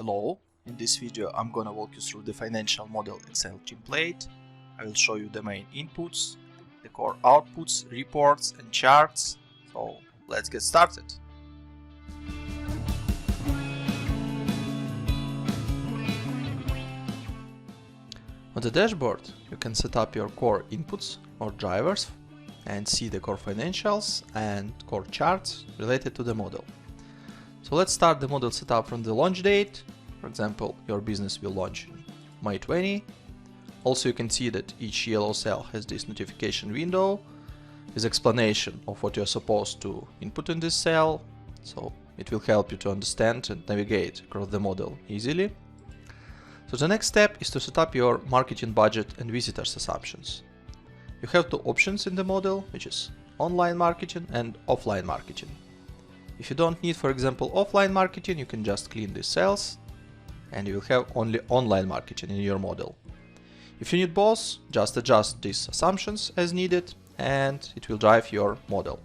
Hello, in this video I'm gonna walk you through the financial model Excel template. I will show you the main inputs, the core outputs, reports and charts. So let's get started. On the dashboard you can set up your core inputs or drivers and see the core financials and core charts related to the model. So let's start the model setup from the launch date. For example, your business will launch in May 20. Also, you can see that each yellow cell has this notification window with explanation of what you're supposed to input in this cell. So it will help you to understand and navigate across the model easily. So the next step is to set up your marketing budget and visitors assumptions. You have two options in the model, which is online marketing and offline marketing. If you don't need, for example, offline marketing, you can just clean these cells and you will have only online marketing in your model. If you need both, just adjust these assumptions as needed and it will drive your model.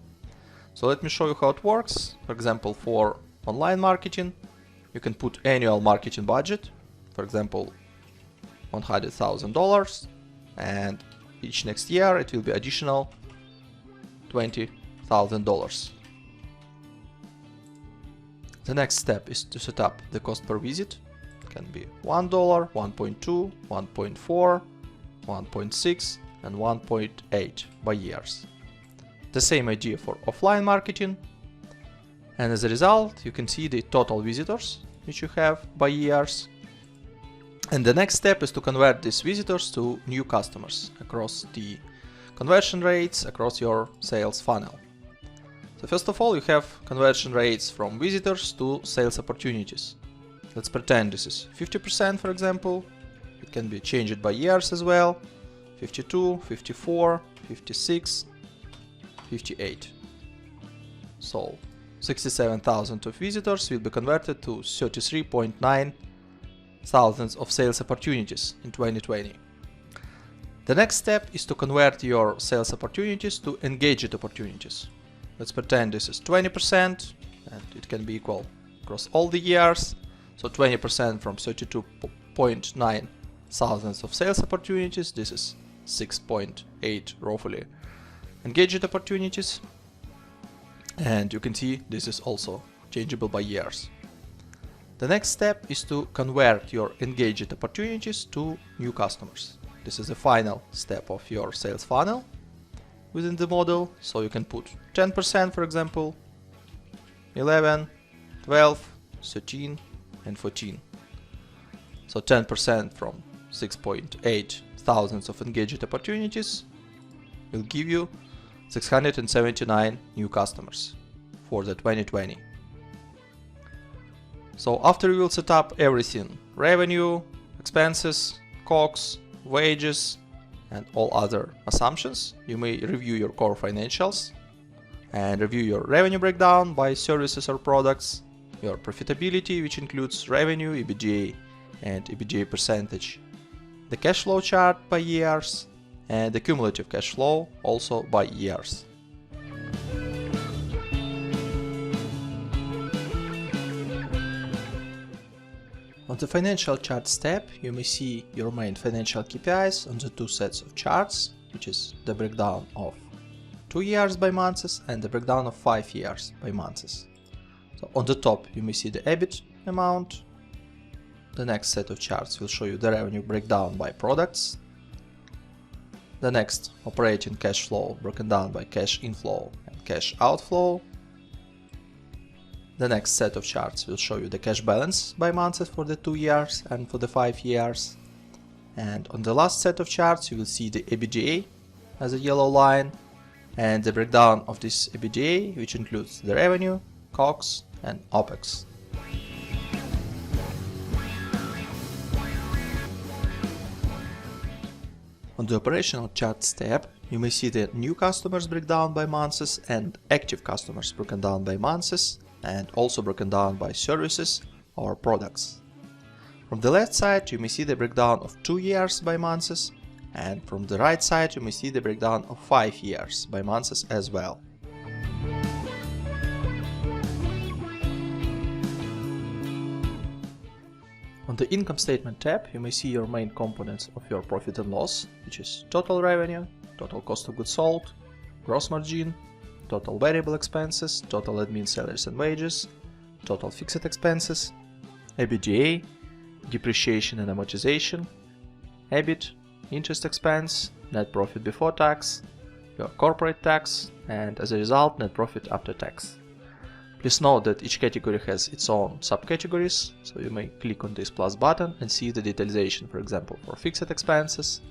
So let me show you how it works. For example, for online marketing, you can put annual marketing budget, for example, $100,000, and each next year it will be additional $20,000. The next step is to set up the cost per visit. It can be $1, 1.2, 1.4, 1.6 and 1.8 by years. The same idea for offline marketing. And as a result, you can see the total visitors which you have by years. And the next step is to convert these visitors to new customers across the conversion rates across your sales funnel. So first of all, you have conversion rates from visitors to sales opportunities. Let's pretend this is 50%, for example. It can be changed by years as well. 52, 54, 56, 58. So 67,000 of visitors will be converted to 33.9 thousands of sales opportunities in 2020. The next step is to convert your sales opportunities to engaged opportunities. Let's pretend this is 20% and it can be equal across all the years. So 20% from 32.9 thousands of sales opportunities, this is 6.8 roughly engaged opportunities. And you can see this is also changeable by years. The next step is to convert your engaged opportunities to new customers. This is the final step of your sales funnel within the model. So you can put 10%, for example, 11, 12, 13 and 14. So 10% from 6.8 thousands of engaged opportunities will give you 679 new customers for the 2020. So after you will set up everything, revenue, expenses, COGS, wages, and all other assumptions, you may review your core financials and review your revenue breakdown by services or products, your profitability, which includes revenue, EBITDA, and EBITDA percentage, the cash flow chart by years, and the cumulative cash flow also by years. On the financial charts tab, you may see your main financial KPIs on the two sets of charts, which is the breakdown of 2 years by months and the breakdown of 5 years by months. So on the top, you may see the EBIT amount. The next set of charts will show you the revenue breakdown by products. The next, operating cash flow broken down by cash inflow and cash outflow. The next set of charts will show you the cash balance by months for the 2 years and for the 5 years. And on the last set of charts, you will see the EBITDA as a yellow line and the breakdown of this EBITDA, which includes the revenue, COGS and OPEX. On the operational charts tab, you may see the new customers breakdown by months and active customers broken down by months, and also broken down by services or products. From the left side you may see the breakdown of 2 years by months, and from the right side you may see the breakdown of 5 years by months as well. the income statement tab, you may see your main components of your profit and loss, which is total revenue, total cost of goods sold, gross margin, total variable expenses, total admin salaries and wages, total fixed expenses, EBITDA, depreciation and amortization, EBIT, interest expense, net profit before tax, your corporate tax, and as a result, net profit after tax. Please note that each category has its own subcategories, so you may click on this plus button and see the detalization, for example, for fixed expenses,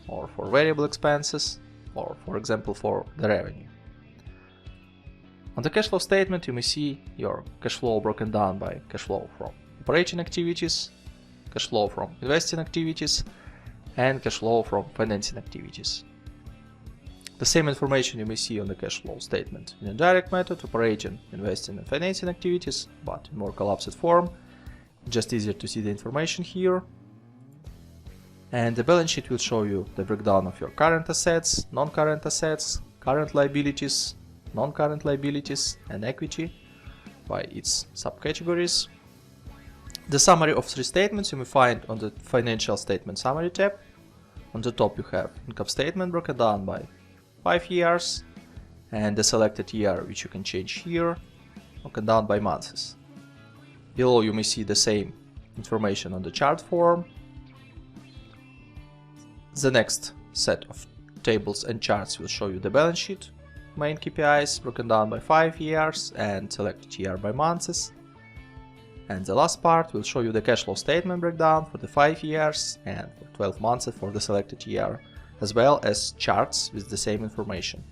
or for variable expenses, or for example for the revenue. On the cash flow statement, you may see your cash flow broken down by cash flow from operating activities, cash flow from investing activities, and cash flow from financing activities. The same information you may see on the cash flow statement in a direct method, operating, investing, and financing activities, but in more collapsed form. Just easier to see the information here. And the balance sheet will show you the breakdown of your current assets, non-current assets, current liabilities, non-current liabilities, and equity by its subcategories. The summary of three statements you may find on the Financial Statement Summary tab. On the top you have income statement broken down by 5 years, and the selected year, which you can change here, broken down by months. Below you may see the same information on the chart form. The next set of tables and charts will show you the balance sheet, main KPIs broken down by 5 years and selected year by months. And the last part will show you the cash flow statement breakdown for the 5 years and for 12 months for the selected year, as well as charts with the same information.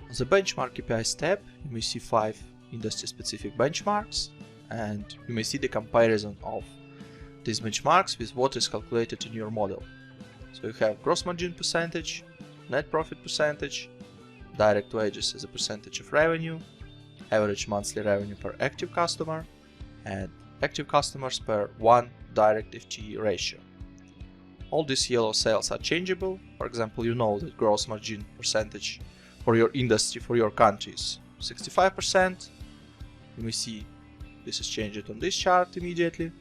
On the Benchmark KPIs tab, you may see 5 industry-specific benchmarks, and you may see the comparison of these benchmarks with what is calculated in your model. So you have gross margin percentage, net profit percentage, direct wages as a percentage of revenue, average monthly revenue per active customer, and active customers per 1 direct FTE ratio. All these yellow cells are changeable. For example, you know that gross margin percentage for your industry, for your country is 65%. You may see this is changed on this chart immediately.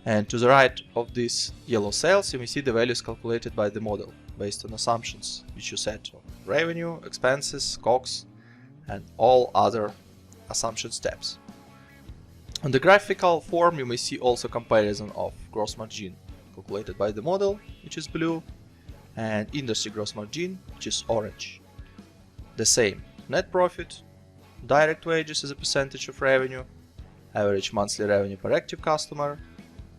And to the right of these yellow cells, you may see the values calculated by the model based on assumptions which you set on revenue, expenses, COGS, and all other assumption steps. On the graphical form, you may see also comparison of gross margin calculated by the model, which is blue, and industry gross margin, which is orange. The same net profit, direct wages as a percentage of revenue, average monthly revenue per active customer,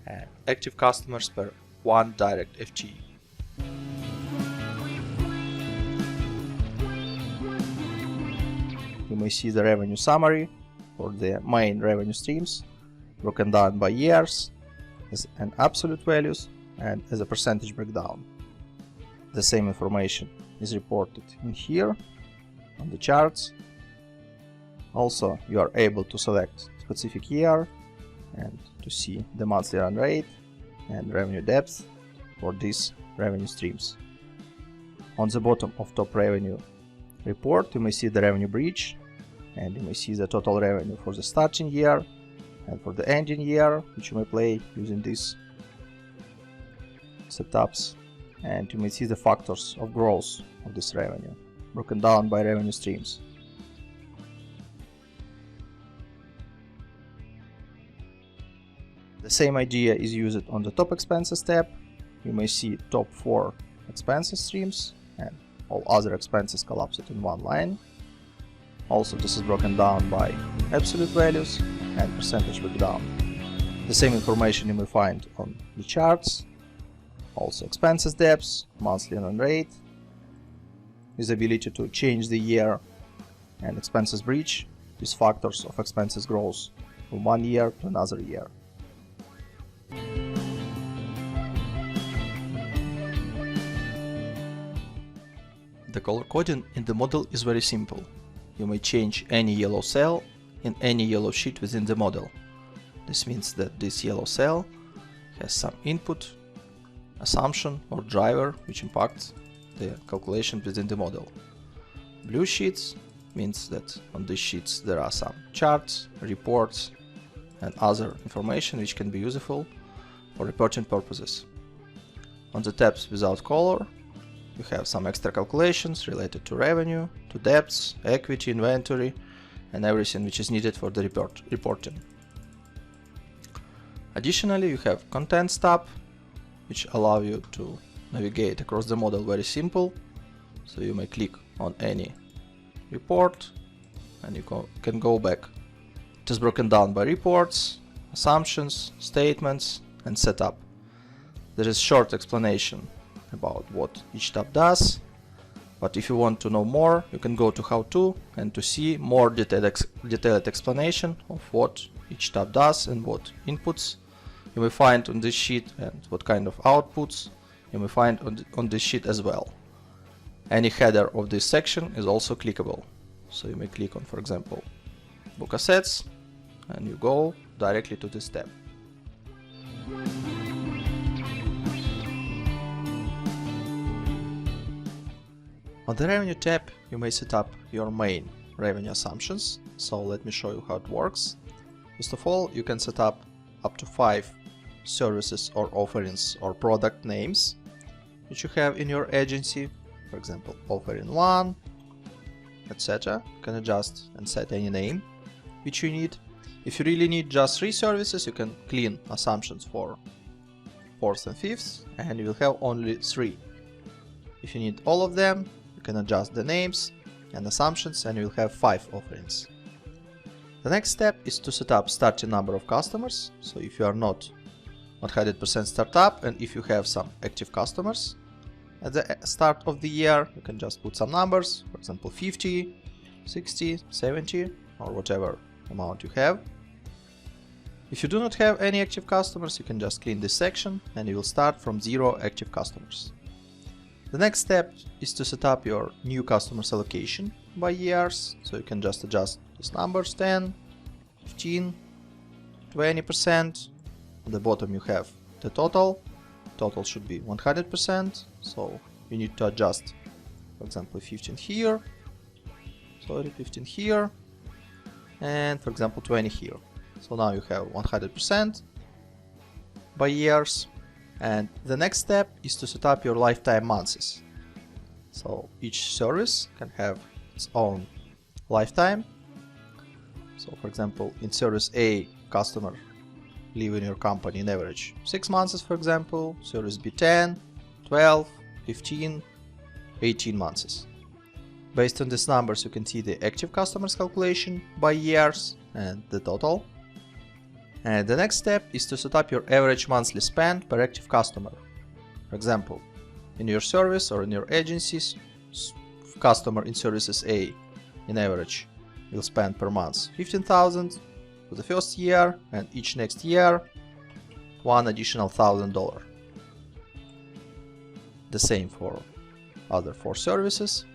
and active customers per 1 direct FTE. You may see the revenue summary for the main revenue streams, broken down by years as an absolute values and as a percentage breakdown. The same information is reported in here on the charts. Also, you are able to select specific year and to see the monthly run rate and revenue depth for these revenue streams. On the bottom of top revenue report, you may see the revenue bridge, and you may see the total revenue for the starting year and for the ending year, which you may play using these setups, and you may see the factors of growth of this revenue broken down by revenue streams. The same idea is used on the top expenses tab. You may see top 4 expenses streams and all other expenses collapsed in one line. Also, this is broken down by absolute values and percentage breakdown. The same information you may find on the charts. Also expenses depths, monthly run rate, visibility to change the year, and expenses bridge with factors of expenses growth from one year to another year. The color coding in the model is very simple. You may change any yellow cell in any yellow sheet within the model. This means that this yellow cell has some input, assumption or driver which impacts the calculation within the model. Blue sheets means that on these sheets there are some charts, reports, and other information which can be useful for reporting purposes. On the tabs without color, you have some extra calculations related to revenue, to debts, equity, inventory, and everything which is needed for the reporting. Additionally, you have Contents tab, which allow you to navigate across the model very simple. So you may click on any report and you can go back. It is broken down by reports, assumptions, statements, and setup. There is short explanation about what each tab does, but if you want to know more, you can go to How To and to see more detailed explanation of what each tab does and what inputs you may find on this sheet and what kind of outputs you may find on this sheet as well. Any header of this section is also clickable. So you may click on, for example, Book Assets, and you go directly to this tab. On the Revenue tab, you may set up your main revenue assumptions. So let me show you how it works. First of all, you can set up to 5 services or offerings or product names which you have in your agency. For example, offering 1, etc. You can adjust and set any name which you need. If you really need just 3 services, you can clean assumptions for 4th and 5th, and you will have only 3. If you need all of them, you can adjust the names and assumptions, and you will have 5 offerings. The next step is to set up starting number of customers. So if you are not 100% startup and if you have some active customers at the start of the year, you can just put some numbers, for example 50, 60, 70, or whatever amount you have. If you do not have any active customers, you can just clean this section and you will start from 0 active customers. The next step is to set up your new customers allocation by years. So you can just adjust these numbers: 10, 15, 20%. On the bottom you have the total. Total should be 100%. So you need to adjust, for example, 15 here, 15 here, and for example 20 here. So now you have 100% by years. And the next step is to set up your lifetime months. So each service can have its own lifetime. So for example, in service A, customer live in your company in average 6 months, for example. Service B 10, 12, 15, 18 months. Based on these numbers, you can see the active customers calculation by years and the total. And the next step is to set up your average monthly spend per active customer. For example, in your service or in your agencies, customer in services A in average will spend per month 15,000 for the first year, and each next year one additional $1,000. The same for other 4 services.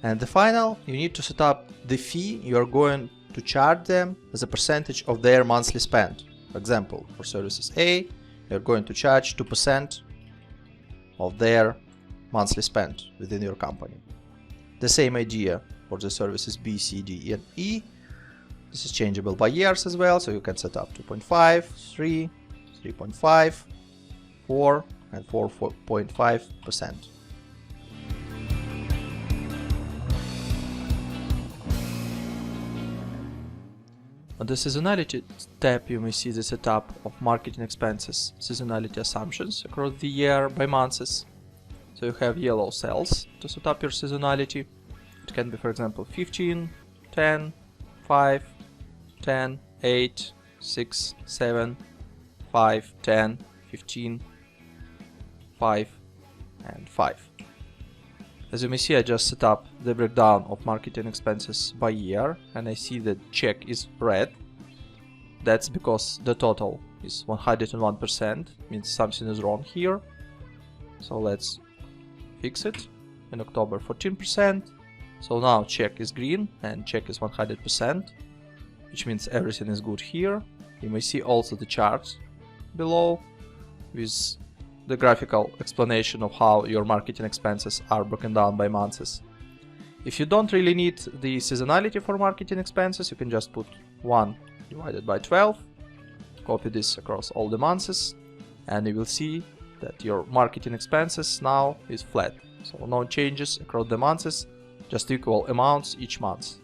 And the final, you need to set up the fee you are going to charge them as a percentage of their monthly spend. For example, for services A, you're going to charge 2% of their monthly spend within your company. The same idea for the services B, C, D, and E. This is changeable by years as well, so you can set up 2.5, 3, 3.5, 4, and 4.5%. On the Seasonality tab, you may see the setup of marketing expenses, seasonality assumptions across the year by months. So you have yellow cells to set up your seasonality. It can be, for example, 15, 10, 5, 10, 8, 6, 7, 5, 10, 15, 5, and 5. As you may see, I just set up the breakdown of marketing expenses by year, and I see that check is red. That's because the total is 101%, means something is wrong here. So let's fix it. In October, 14%. So now check is green and check is 100%, which means everything is good here. You may see also the charts below with the graphical explanation of how your marketing expenses are broken down by months. If you don't really need the seasonality for marketing expenses, you can just put 1 divided by 12, copy this across all the months, and you will see that your marketing expenses now is flat. So no changes across the months, just equal amounts each month.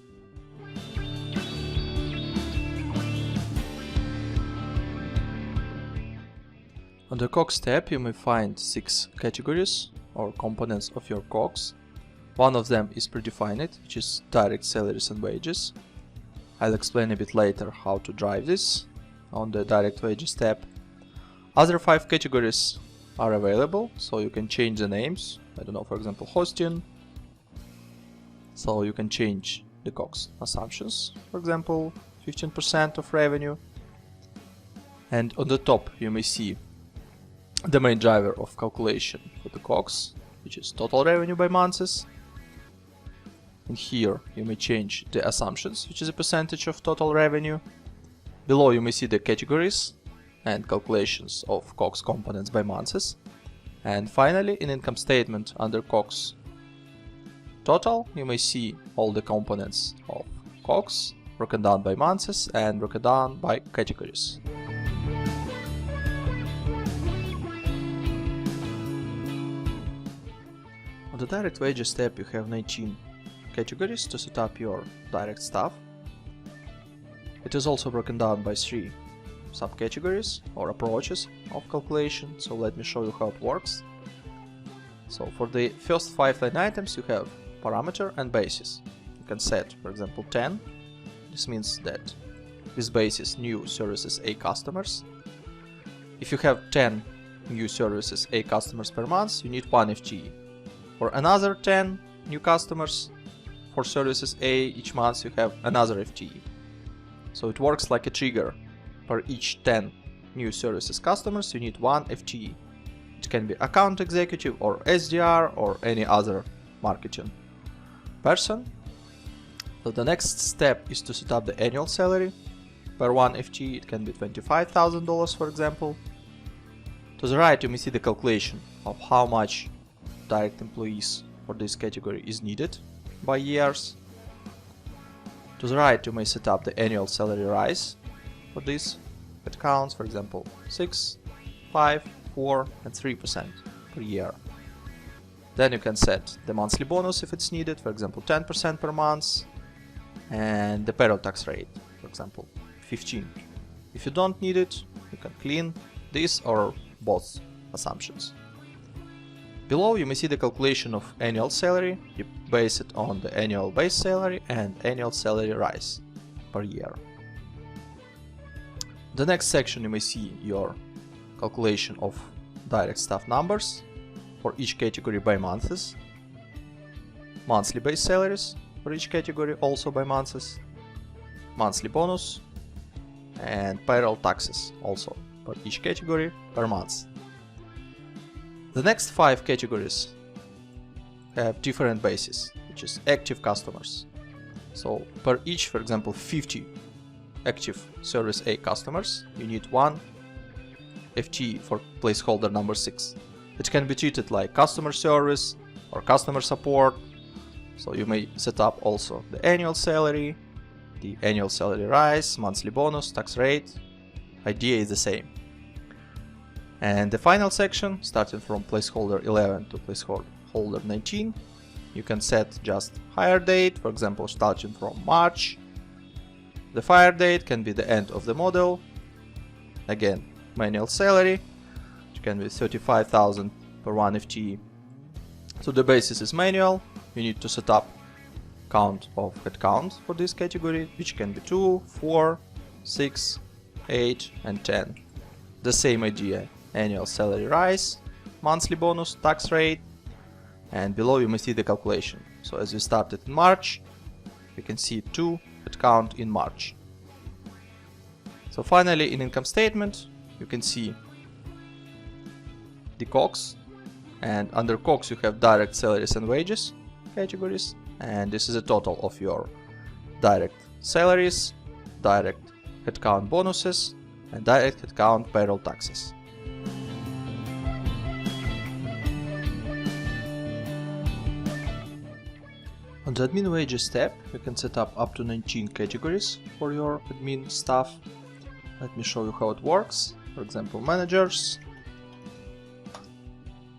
On the COGS tab, you may find 6 categories or components of your COGS. One of them is predefined, which is direct salaries and wages. I'll explain a bit later how to drive this on the direct wages tab. Other 5 categories are available, so you can change the names. I don't know, for example, hosting. So you can change the COGS assumptions, for example, 15% of revenue. And on the top, you may see the main driver of calculation for the COGS, which is total revenue by months. And here you may change the assumptions, which is a percentage of total revenue. Below you may see the categories and calculations of COGS components by months. And finally, in income statement under COGS total, you may see all the components of COGS broken down by months and broken down by categories. On the direct wages tab, you have 19 categories to set up your direct staff. It is also broken down by 3 subcategories or approaches of calculation, so let me show you how it works. So for the first 5 line items you have parameter and basis. You can set, for example, 10. This means that this basis new services A customers. If you have 10 new services A customers per month, you need 1 FTE. For another 10 new customers for services A each month, you have another FTE. So it works like a trigger. For each 10 new services customers, you need 1 FTE. It can be account executive or SDR or any other marketing person. So the next step is to set up the annual salary per 1 FTE. It can be $25,000, for example. To the right, you may see the calculation of how much direct employees for this category is needed by years. To the right, you may set up the annual salary rise for this. It counts, for example, 6, 5, 4, and 3% per year. Then you can set the monthly bonus if it's needed, for example, 10% per month, and the payroll tax rate, for example, 15. If you don't need it, you can clean this or both assumptions. Below you may see the calculation of annual salary. You base it on the annual base salary and annual salary rise per year. The next section you may see your calculation of direct staff numbers for each category by months, monthly base salaries for each category also by months, monthly bonus, and payroll taxes also for each category per month. The next 5 categories have different bases, which is active customers. So per each, for example, 50 active service A customers, you need 1 FTE for placeholder number 6. It can be treated like customer service or customer support. So you may set up also the annual salary, the annual salary rise, monthly bonus, tax rate. Idea is the same. And the final section, starting from placeholder 11 to placeholder 19, you can set just hire date, for example, starting from March. The fire date can be the end of the model. Again, manual salary, which can be 35,000 per 1 FTE. So the basis is manual. You need to set up count of headcount for this category, which can be 2, 4, 6, 8, and 10. The same idea. Annual salary rise, monthly bonus, tax rate, and below you may see the calculation. So as we started in March, we can see 2 headcount in March. So finally, in income statement, you can see the COGS, and under COGS you have direct salaries and wages categories, and this is a total of your direct salaries, direct headcount bonuses, and direct headcount payroll taxes. On On the admin wages tab, you can set up to 19 categories for your admin staff. Let me show you how it works. For example, managers.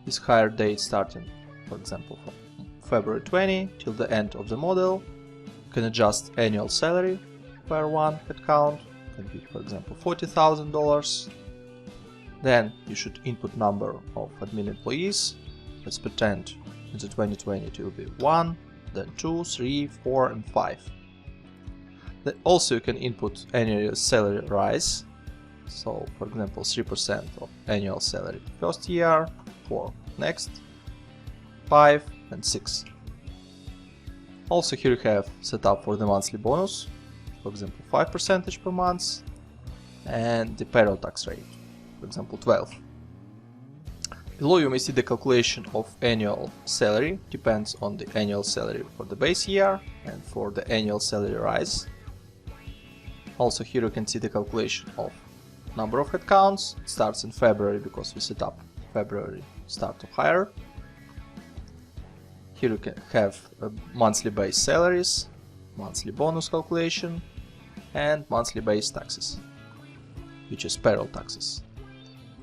This hire date starting, for example, from February 20 till the end of the model. You can adjust annual salary per one headcount. It can be, for example, $40,000. Then you should input number of admin employees. Let's pretend in the 2020 it will be 1, then 2, 3, 4, and 5. Then also you can input annual salary rise. So, for example, 3% of annual salary first year, for next, 5 and 6. Also here you have set up for the monthly bonus, for example 5% per month, and the payroll tax rate, for example 12. Below you may see the calculation of annual salary, depends on the annual salary for the base year and for the annual salary rise. Also here you can see the calculation of number of headcounts. It starts in February because we set up February start of hire. Here you can have monthly base salaries, monthly bonus calculation, and monthly base taxes, which is payroll taxes.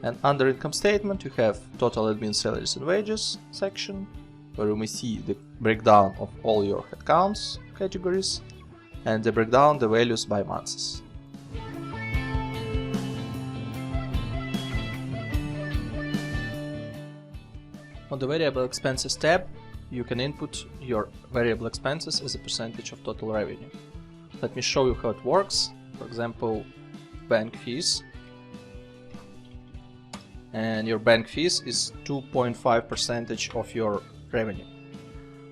And under income statement you have total admin salaries and wages section, where you may see the breakdown of all your headcounts categories and the breakdown the values by months. On the variable expenses tab, you can input your variable expenses as a percentage of total revenue. Let me show you how it works. For example, bank fees. And your bank fees is 2.5% of your revenue.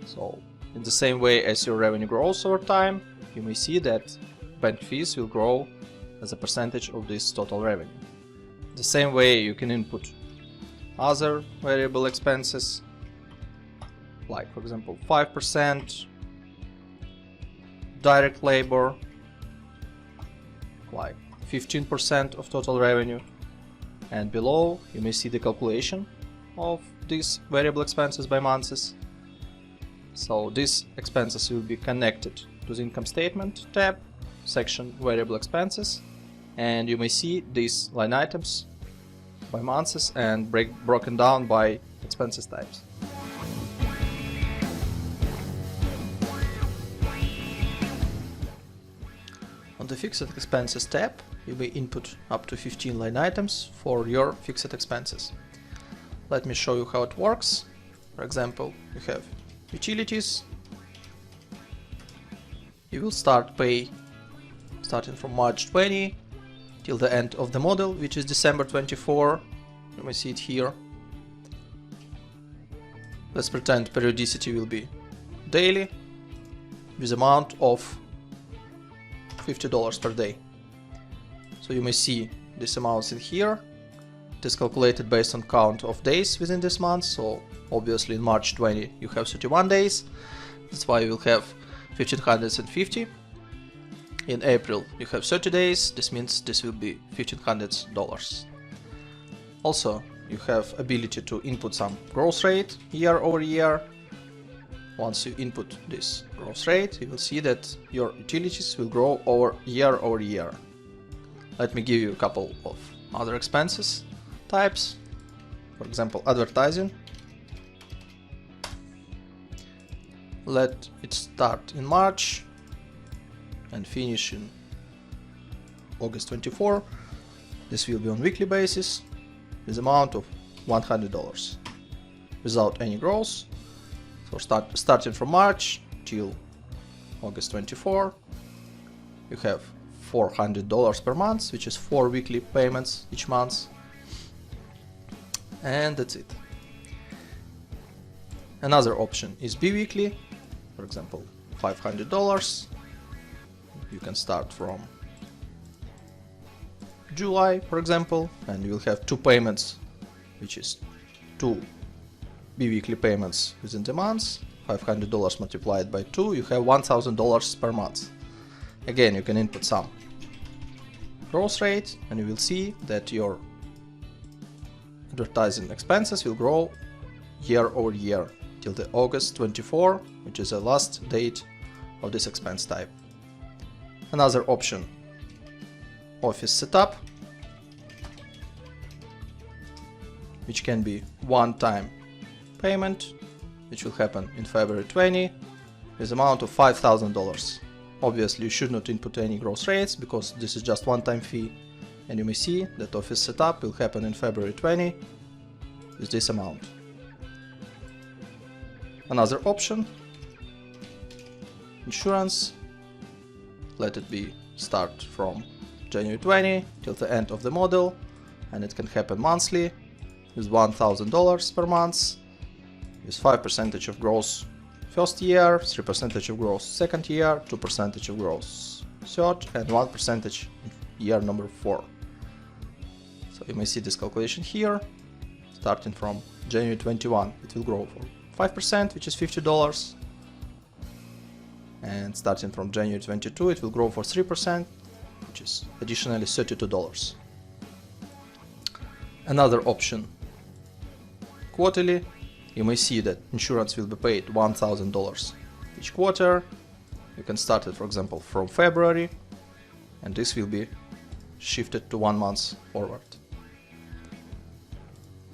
So, in the same way as your revenue grows over time, you may see that bank fees will grow as a percentage of this total revenue. The same way you can input other variable expenses, like for example 5%, direct labor, like 15% of total revenue, and below you may see the calculation of these variable expenses by months. So these expenses will be connected to the income statement tab, section variable expenses, and you may see these line items by months and broken down by expenses types. On the fixed expenses tab, you may input up to 15 line items for your fixed expenses. Let me show you how it works. For example, you have utilities. You will start pay starting from March 20 till the end of the model, which is December 24. You may see it here. Let's pretend periodicity will be daily with amount of $50 per day. So you may see this amount in here. It is calculated based on count of days within this month. So obviously in March 20 you have 31 days. That's why you will have 1550. In April you have 30 days. This means this will be $1,500. Also, you have ability to input some growth rate year over year. Once you input this growth rate, you will see that your utilities will grow over year. Let me give you a couple of other expenses types. For example, advertising. Let it start in March and finish in August 24. This will be on weekly basis with amount of $100 without any growth. So starting from March till August 24, you have $400 per month, which is 4 weekly payments each month, and that's it. Another option is bi-weekly. For example, $500. You can start from July, for example, and you will have 2 payments, which is 2 bi-weekly payments within the month. $500 multiplied by 2, you have $1,000 per month. Again, you can input some growth rate and you will see that your advertising expenses will grow year over year till the August 24, which is the last date of this expense type. Another option, office setup, which can be one-time payment, which will happen in February 20 with amount of $5,000. Obviously you should not input any gross rates because this is just one-time fee, and you may see that office setup will happen in February 20 with this amount. Another option, insurance, let it be start from January 20 till the end of the model, and it can happen monthly with $1,000 per month, with 5% of gross first year, 3% of gross second year, 2% of gross third, and 1% year number 4. So you may see this calculation here. Starting from January 21, it will grow for 5%, which is $50. And starting from January 22, it will grow for 3%, which is additionally $32. Another option, quarterly. You may see that insurance will be paid $1,000 each quarter. You can start it, for example, from February, and this will be shifted to 1 month forward.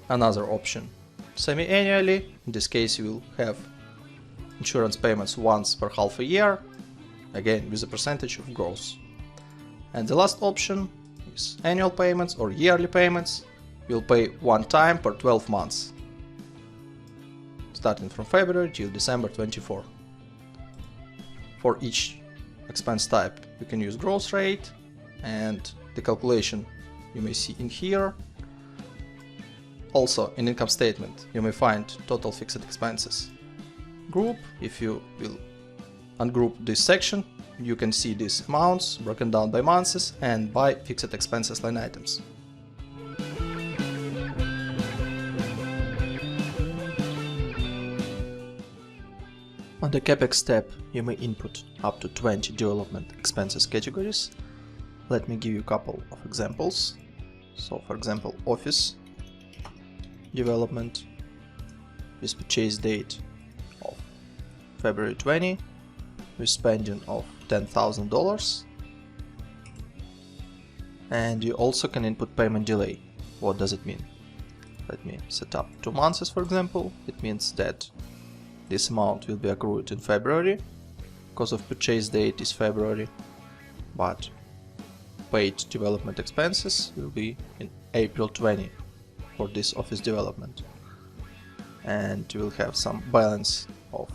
Another option, semi-annually. In this case, you will have insurance payments once per half a year, again with a percentage of gross. And the last option is annual payments or yearly payments. You'll pay one time per 12 months, starting from February till December 24. For each expense type, you can use gross rate, and the calculation you may see in here. Also, in income statement, you may find total fixed expenses group. If you will ungroup this section, you can see these amounts broken down by months and by fixed expenses line items. On the CAPEX tab, you may input up to 20 development expenses categories. Let me give you a couple of examples. So, for example, office development with purchase date of February 20 with spending of $10,000. And you also can input payment delay. What does it mean? Let me set up 2 months, for example. It means that this amount will be accrued in February because of purchase date is February, but paid development expenses will be in April 20 for this office development. And you will have some balance of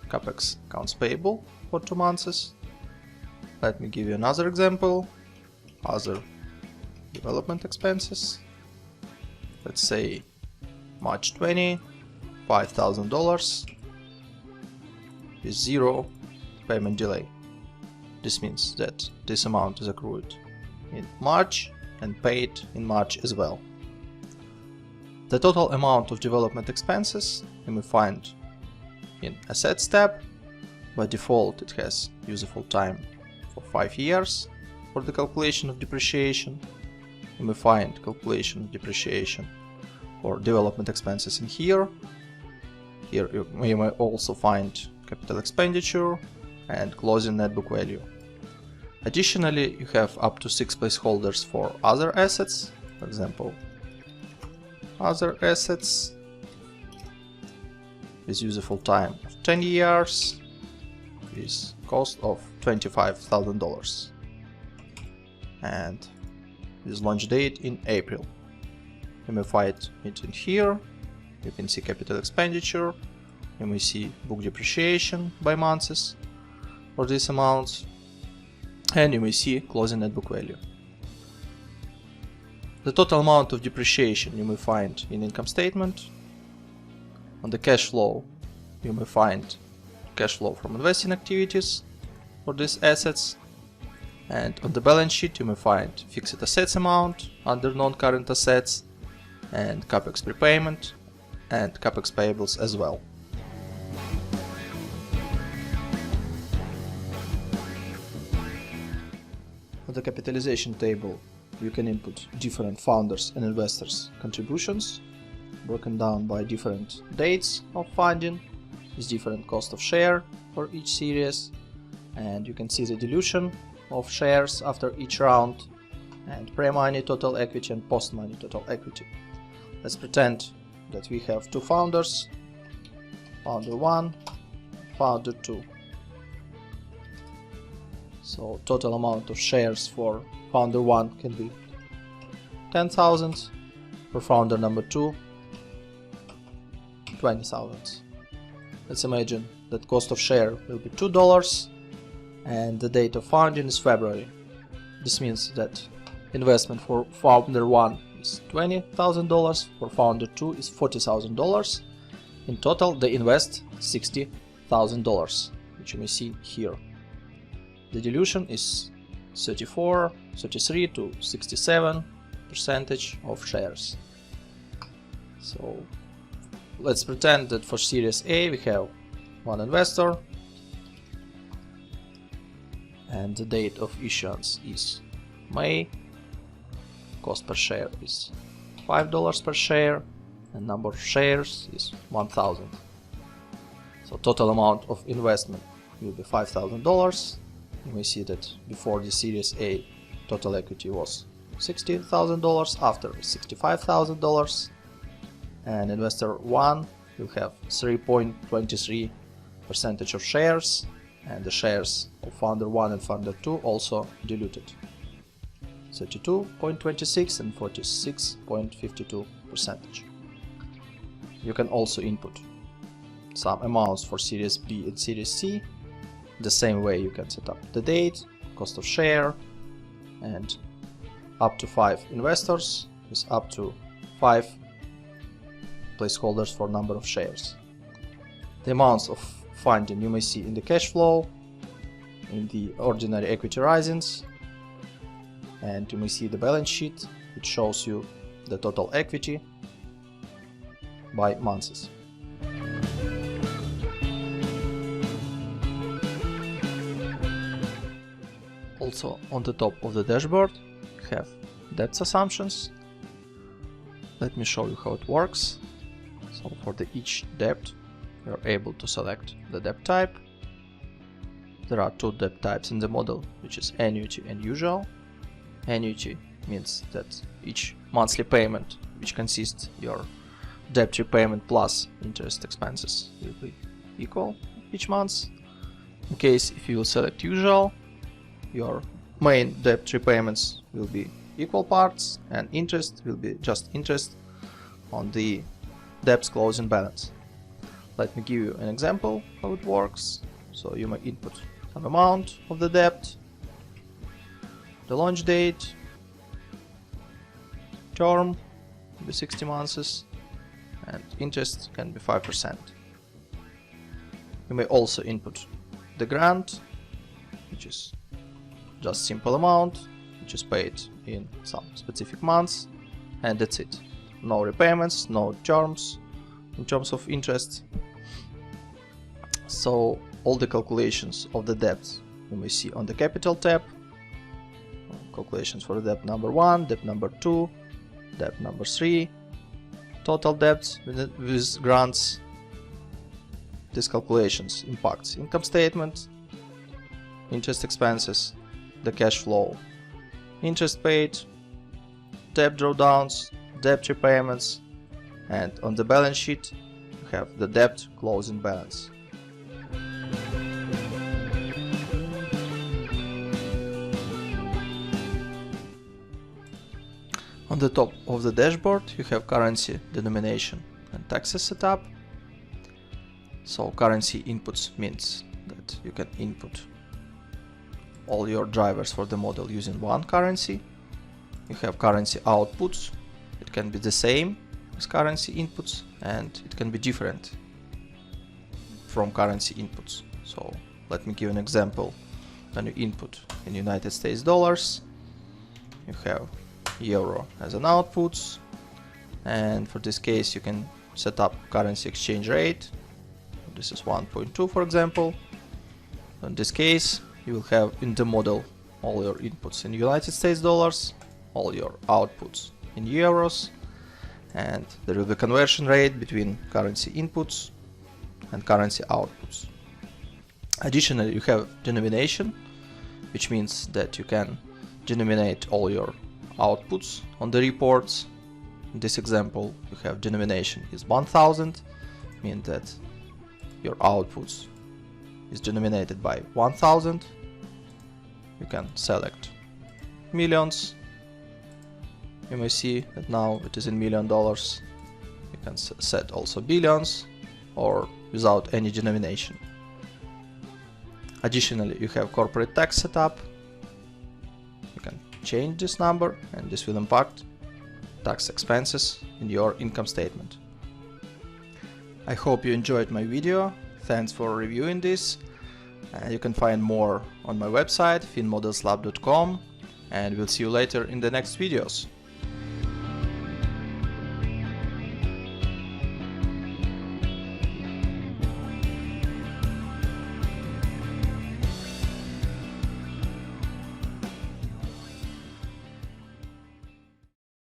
CAPEX accounts payable for 2 months. Let me give you another example. Other development expenses. Let's say March 20, $5,000 with 0 payment delay. This means that this amount is accrued in March and paid in March as well. The total amount of development expenses you may find in Assets tab. By default, it has useful time for 5 years for the calculation of depreciation. You may find calculation of depreciation for development expenses in here. Here you may also find capital expenditure and closing net book value. Additionally, you have up to 6 placeholders for other assets. For example, other assets with useful time of 10 years with cost of $25,000 and with launch date in April. You may find it in here. You can see capital expenditure. You may see book depreciation by months for these amounts, and you may see closing net book value. The total amount of depreciation you may find in income statement. On the cash flow, you may find cash flow from investing activities for these assets, and on the balance sheet you may find fixed assets amount under non-current assets and CAPEX prepayment and CAPEX payables as well. On the capitalization table, you can input different founders and investors' contributions, broken down by different dates of funding, is different cost of share for each series, and you can see the dilution of shares after each round, and pre-money total equity and post-money total equity. Let's pretend that we have two founders, founder 1, founder 2. So total amount of shares for founder 1 can be 10,000, for founder number 2 20,000. Let's imagine that cost of share will be $2 and the date of founding is February. This means that investment for founder 1 is $20,000, for founder 2 is $40,000. In total they invest $60,000, which you may see here. The dilution is 33 to 67% of shares. So let's pretend that for Series A we have one investor and the date of issuance is May. Cost per share is $5 per share and number of shares is 1,000. So total amount of investment will be $5,000. You may see that before the Series A total equity was $60,000, after $65,000, and investor 1 will have 3.23% of shares, and the shares of founder 1 and founder 2 also diluted, 32.26 and 46.52%. You can also input some amounts for Series B and Series C. The same way you can set up the date, cost of share, and up to 5 investors is up to 5 placeholders for number of shares. The amounts of funding you may see in the cash flow, in the ordinary equity risings, and you may see the balance sheet, which shows you the total equity by months. Also on the top of the dashboard you have debt assumptions. Let me show you how it works. So for each debt you are able to select the debt type. There are two debt types in the model, which is annuity and usual. Annuity means that each monthly payment, which consists your debt repayment plus interest expenses, will be equal each month. In case if you will select usual, your main debt repayments will be equal parts and interest will be just interest on the debt's closing balance. Let me give you an example how it works. So you may input some amount of the debt, the launch date, term will be 60 months, and interest can be 5%. You may also input the grant, which is just simple amount, which is paid in some specific months, and that's it. No repayments, no terms in terms of interest. So all the calculations of the debts you may see on the capital tab. Calculations for debt number 1, debt number 2, debt number 3, total debts with grants. These calculations impacts income statement, interest expenses, the cash flow, interest paid, debt drawdowns, debt repayments, and on the balance sheet you have the debt closing balance. On the top of the dashboard you have currency, denomination, and taxes setup. So currency inputs means that you can input all your drivers for the model using one currency. You have currency outputs. It can be the same as currency inputs and it can be different from currency inputs. So let me give an example. When you input in United States dollars, you have euro as an output, and for this case you can set up currency exchange rate. This is 1.2 for example. In this case you will have in the model all your inputs in United States dollars, all your outputs in euros, and there will be conversion rate between currency inputs and currency outputs. Additionally, you have denomination, which means that you can denominate all your outputs on the reports. In this example, you have denomination is 1000, means that your outputs is denominated by 1000. You can select millions. You may see that now it is in $1 million. You can set also billions or without any denomination. Additionally, you have corporate tax setup. You can change this number and this will impact tax expenses in your income statement. I hope you enjoyed my video. Thanks for reviewing this. You can find more on my website finmodelslab.com, and we'll see you later in the next videos.